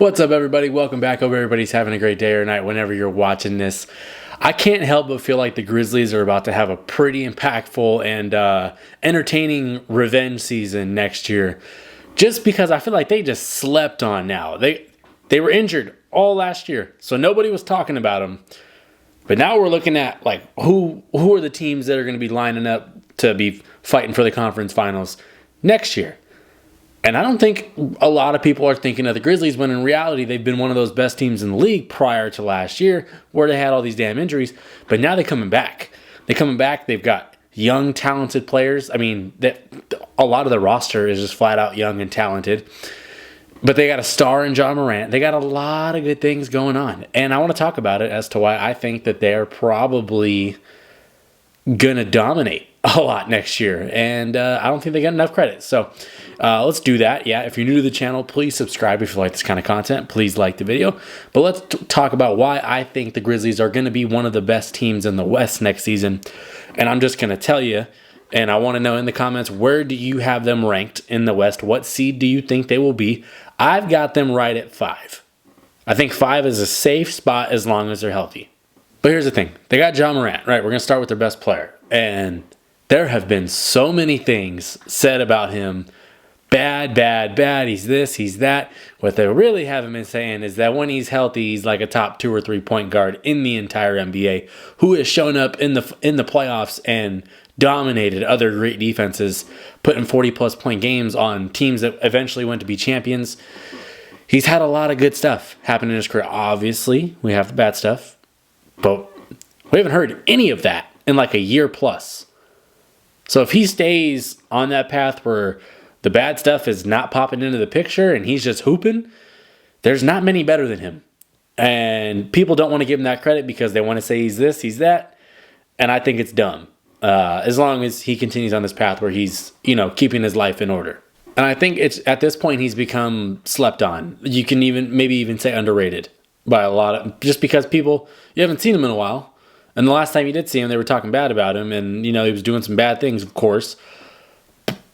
What's up, everybody? Welcome back. Hope everybody's having a great day or night whenever you're watching this. I can't help but feel like the Grizzlies are about to have a pretty impactful and entertaining revenge season next year, just because I feel like they just slept on now. They were injured all last year, so nobody was talking about them. But now we're looking at like who are the teams that are going to be lining up to be fighting for the conference finals next year. And I don't think a lot of people are thinking of the Grizzlies when in reality they've been one of those best teams in the league prior to last year where they had all these damn injuries. But now they're coming back. They've got young, talented players. I mean, a lot of the roster is just flat out young and talented. But they got a star in Ja Morant. They got a lot of good things going on. And I want to talk about it as to why I think that they're probably going to dominate a lot next year, and I don't think they get enough credit. So let's do that. Yeah, if you're new to the channel, please subscribe if you like this kind of content. Please like the video. But let's talk about why I think the Grizzlies are going to be one of the best teams in the West next season. And I'm just going to tell you, and I want to know in the comments, where do you have them ranked in the West? What seed do you think they will be? I've got them right at 5. I think 5 is a safe spot as long as they're healthy. But here's the thing. They got Ja Morant, right? We're going to start with their best player. And there have been so many things said about him. Bad, bad, bad. He's this, he's that. What they really haven't been saying is that when he's healthy, he's like a top 2 or 3 point guard in the entire NBA who has shown up in the playoffs and dominated other great defenses, putting 40-plus point games on teams that eventually went to be champions. He's had a lot of good stuff happen in his career. Obviously, we have the bad stuff, but we haven't heard any of that in like a year plus. So if he stays on that path where the bad stuff is not popping into the picture and he's just hooping, there's not many better than him. And people don't want to give him that credit because they want to say he's this, he's that. And I think it's dumb. As long as he continues on this path where he's, keeping his life in order. And I think it's at this point he's become slept on. You can maybe even say underrated by a lot of, just because you haven't seen him in a while. And the last time you did see him, they were talking bad about him, and he was doing some bad things, of course.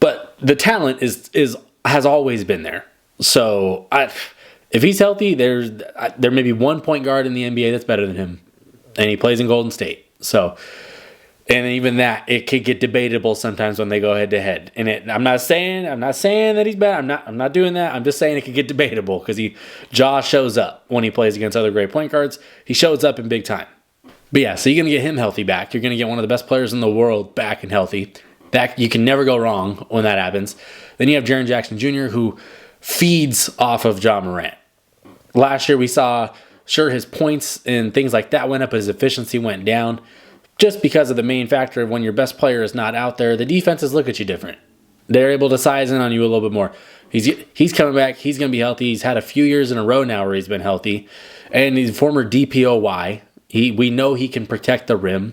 But the talent has always been there. So if he's healthy, there may be one point guard in the NBA that's better than him, and he plays in Golden State. So, and even that, it could get debatable sometimes when they go head to head. And I'm not saying that he's bad. I'm not doing that. I'm just saying it could get debatable because Ja shows up when he plays against other great point guards. He shows up in big time. But yeah, so you're going to get him healthy back. You're going to get one of the best players in the world back and healthy. That you can never go wrong when that happens. Then you have Jaren Jackson Jr., who feeds off of Ja Morant. Last year we saw, sure, his points and things like that went up, but his efficiency went down. Just because of the main factor of when your best player is not out there, the defenses look at you different. They're able to size in on you a little bit more. He's coming back. He's going to be healthy. He's had a few years in a row now where he's been healthy. And he's former DPOY. We know he can protect the rim.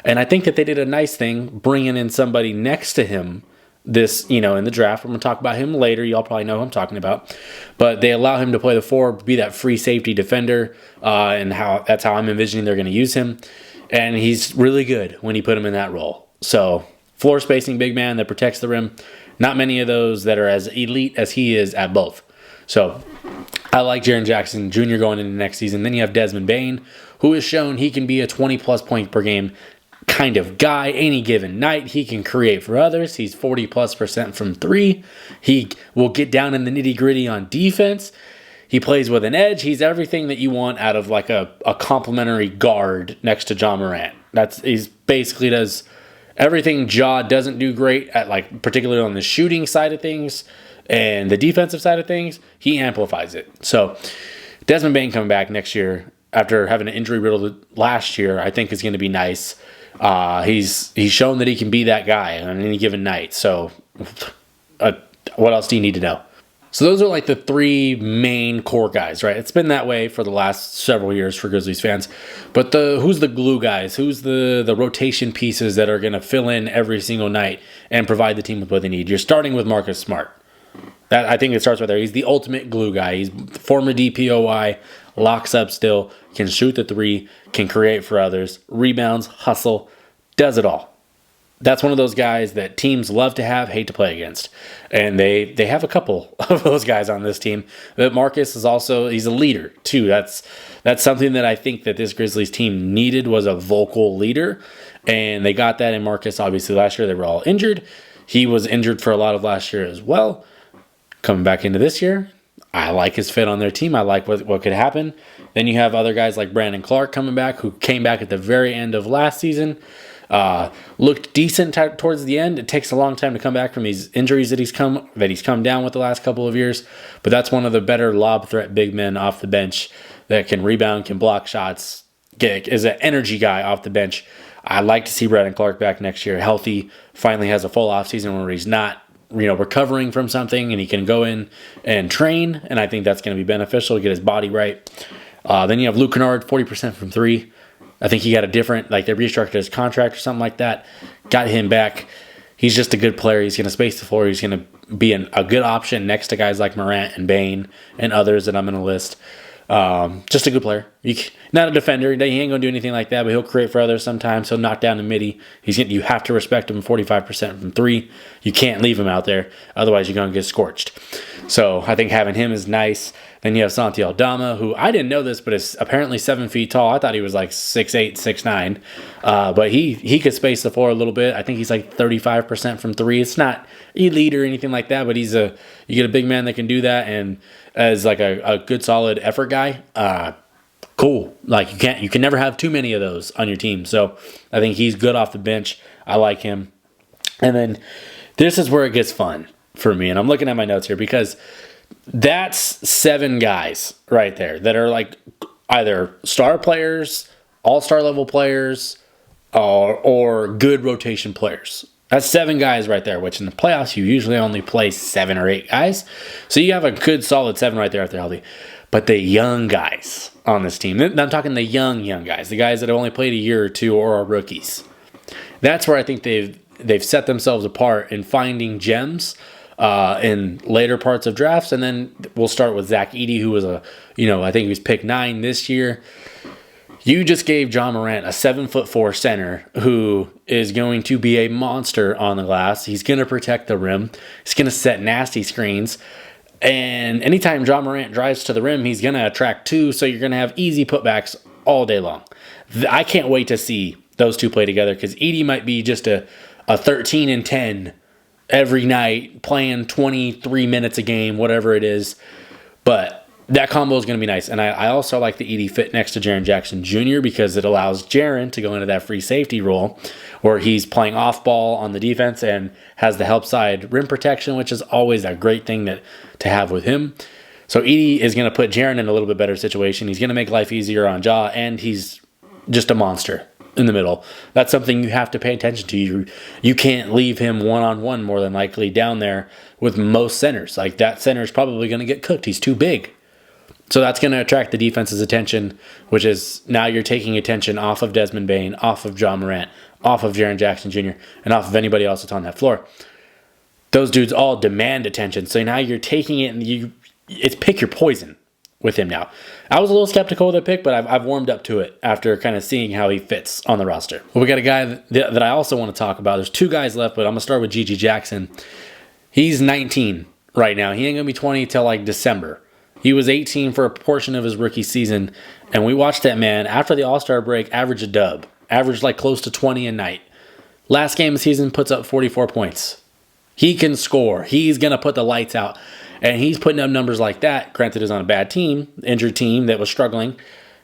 And I think that they did a nice thing bringing in somebody next to him in the draft. We're going to talk about him later. Y'all probably know who I'm talking about. But they allow him to play the 4, be that free safety defender, and that's how I'm envisioning they're going to use him. And he's really good when you put him in that role. So, floor spacing big man that protects the rim. Not many of those that are as elite as he is at both. So, I like Jaren Jackson Jr. going into next season. Then you have Desmond Bane, who has shown he can be a 20-plus point per game kind of guy any given night. He can create for others. He's 40+% from 3. He will get down in the nitty-gritty on defense. He plays with an edge. He's everything that you want out of like a complimentary guard next to Ja Morant. He basically does everything Ja doesn't do great at, like particularly on the shooting side of things and the defensive side of things. He amplifies it. So Desmond Bane coming back next year after having an injury riddled last year, I think is going to be nice. He's shown that he can be that guy on any given night. So what else do you need to know? So those are like the 3 main core guys, right? It's been that way for the last several years for Grizzlies fans. But who's the glue guys? Who's the rotation pieces that are going to fill in every single night and provide the team with what they need? You're starting with Marcus Smart. I think it starts right there. He's the ultimate glue guy. He's former DPOY, locks up still, can shoot the 3, can create for others, rebounds, hustle, does it all. that's one of those guys that teams love to have, hate to play against. And they have a couple of those guys on this team. But Marcus is also, he's a leader too. That's something that I think that this Grizzlies team needed, was a vocal leader. And they got that in Marcus. Obviously last year they were all injured. He was injured for a lot of last year as well. Coming back into this year, I like his fit on their team. I like what could happen. Then you have other guys like Brandon Clark coming back, who came back at the very end of last season. Looked decent towards the end. It takes a long time to come back from these injuries that he's come down with the last couple of years. But that's one of the better lob threat big men off the bench that can rebound, can block shots, is an energy guy off the bench. I'd like to see Brandon Clark back next year, healthy, finally has a full offseason where he's not recovering from something, and he can go in and train, and I think that's going to be beneficial to get his body right. Then you have Luke Kennard, 40% from three. I think he got a different, they restructured his contract or something like that, got him back. He's just a good player. He's going to space the floor. He's going to be a good option next to guys like Morant and Bane and others that I'm going to list. Just a good player. Not a defender. He ain't going to do anything like that, but he'll create for others sometimes. He'll knock down the midi. You have to respect him 45% from three. You can't leave him out there. Otherwise, you're going to get scorched. So I think having him is nice. Then you have Santi Aldama, who I didn't know this, but is apparently 7 feet tall. I thought he was 6'8", 6'9". But he could space the floor a little bit. I think he's 35% from three. It's not elite or anything like that, but you get a big man that can do that, and as a good solid effort guy, cool. You can never have too many of those on your team. So I think he's good off the bench. I like him. And then this is where it gets fun for me, and I'm looking at my notes here because that's 7 guys right there that are either star players, all-star level players, or good rotation players. That's 7 guys right there, which in the playoffs you usually only play 7 or 8 guys. So you have a good solid 7 right there if they're healthy. But the young guys on this team, I'm talking the young guys, the guys that have only played a year or two or are rookies. That's where I think they've set themselves apart in finding gems in later parts of drafts. And then we'll start with Zach Edey, who was I think he was pick 9 this year. You just gave John Morant a 7'4" center who is going to be a monster on the glass. He's going to protect the rim. He's going to set nasty screens. And anytime John Morant drives to the rim, he's going to attract 2, so you're going to have easy putbacks all day long. I can't wait to see those 2 play together, because Edey might be just a 13 and 10 every night, playing 23 minutes a game, whatever it is. But that combo is going to be nice. And I also like the Edey fit next to Jaren Jackson Jr. because it allows Jaren to go into that free safety role where he's playing off ball on the defense and has the help side rim protection, which is always a great thing to have with him. So Edey is going to put Jaren in a little bit better situation. He's going to make life easier on Ja, and he's just a monster in the middle. That's something you have to pay attention to. You can't leave him one-on-one more than likely down there with most centers. That center is probably going to get cooked. He's too big. So that's going to attract the defense's attention, which is now you're taking attention off of Desmond Bane, off of John Morant, off of Jaren Jackson Jr., and off of anybody else that's on that floor. Those dudes all demand attention. So now you're taking it, and it's pick your poison with him now. I was a little skeptical of the pick, but I've warmed up to it after kind of seeing how he fits on the roster. Well, we got a guy that I also want to talk about. There's 2 guys left, but I'm going to start with G.G. Jackson. He's 19 right now. He ain't going to be 20 till December. He was 18 for a portion of his rookie season, and we watched that man, after the All-Star break, average a dub. Averaged close to 20 a night. Last game of the season, puts up 44 points. He can score. He's going to put the lights out. And he's putting up numbers like that. Granted, it was on a bad team, injured team that was struggling.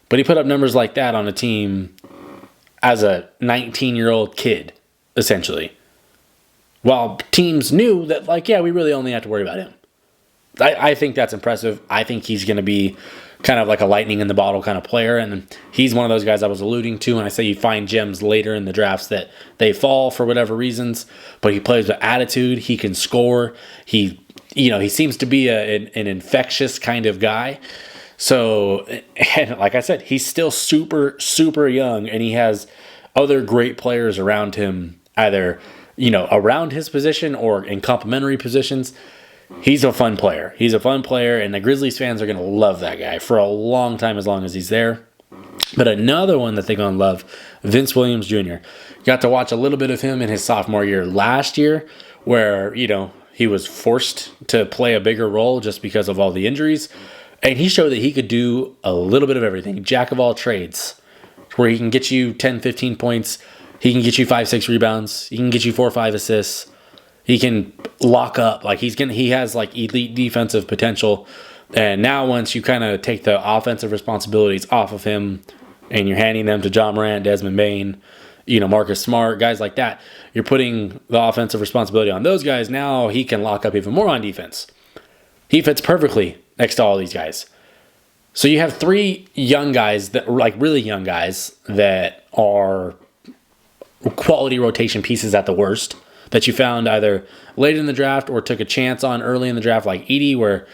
But he put up numbers like that on a team as a 19-year-old kid, essentially. While teams knew that, we really only have to worry about him. I think that's impressive. I think he's going to be kind of like a lightning in the bottle kind of player. And he's one of those guys I was alluding to when I say you find gems later in the drafts that they fall for whatever reasons. But he plays with attitude. He can score. He seems to be an infectious kind of guy. So, and like I said, he's still super, super young. And he has other great players around him, either, around his position or in complementary positions. He's a fun player. And the Grizzlies fans are going to love that guy for a long time, as long as he's there. But another one that they're going to love, Vince Williams Jr. Got to watch a little bit of him in his sophomore year last year where, he was forced to play a bigger role just because of all the injuries. And he showed that he could do a little bit of everything. Jack of all trades, where he can get you 10, 15 points. He can get you 5, 6 rebounds. He can get you 4 or 5 assists. He can lock up. He has elite defensive potential. And now once you kind of take the offensive responsibilities off of him and you're handing them to John Morant, Desmond Bane, Marcus Smart, guys like that, you're putting the offensive responsibility on those guys. Now he can lock up even more on defense. He fits perfectly next to all these guys. So you have 3 young guys that really young guys that are quality rotation pieces at the worst that you found either late in the draft or took a chance on early in the draft, like Edey, where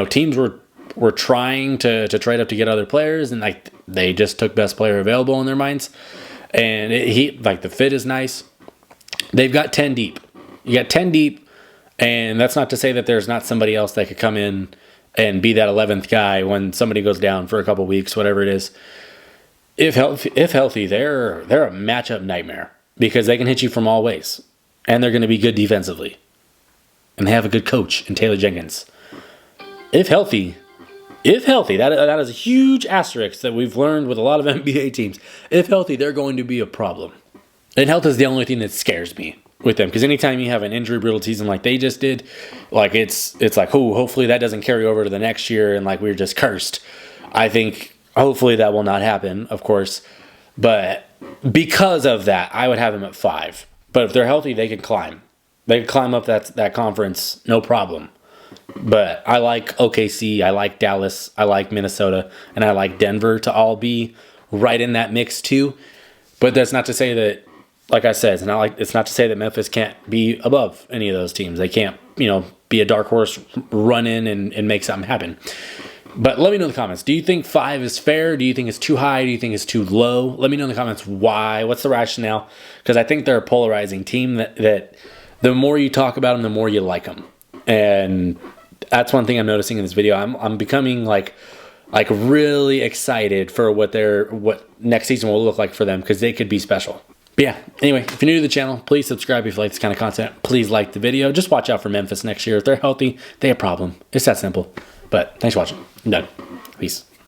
teams were trying to trade up to get other players, and they just took best player available in their minds. And the fit is nice. They've got 10 deep. You got 10 deep, and that's not to say that there's not somebody else that could come in and be that 11th guy when somebody goes down for a couple weeks, whatever it is. If healthy, they're a matchup nightmare because they can hit you from all ways, and they're going to be good defensively, and they have a good coach in Taylor Jenkins. If healthy, that is a huge asterisk that we've learned with a lot of NBA teams. If healthy, they're going to be a problem. And health is the only thing that scares me with them, because anytime you have an injury-riddled season like they just did, it's like, oh, hopefully that doesn't carry over to the next year and we're just cursed. I think hopefully that will not happen, of course. But because of that, I would have them at 5. But if they're healthy, they could climb. They could climb up that conference, no problem. But I like OKC, I like Dallas, I like Minnesota, and I like Denver to all be right in that mix too. But that's not to say that, like I said, it's not to say that Memphis can't be above any of those teams. They can't, be a dark horse, run in and make something happen. But let me know in the comments. Do you think 5 is fair? Do you think it's too high? Do you think it's too low? Let me know in the comments why. What's the rationale? Because I think they're a polarizing team that the more you talk about them, the more you like them. And that's one thing I'm noticing in this video. I'm becoming really excited for what next season will look like for them, because they could be special. But yeah, anyway, if you're new to the channel, please subscribe if you like this kind of content. Please like the video. Just watch out for Memphis next year. If they're healthy, they have a problem. It's that simple. But thanks for watching. I'm done. Peace.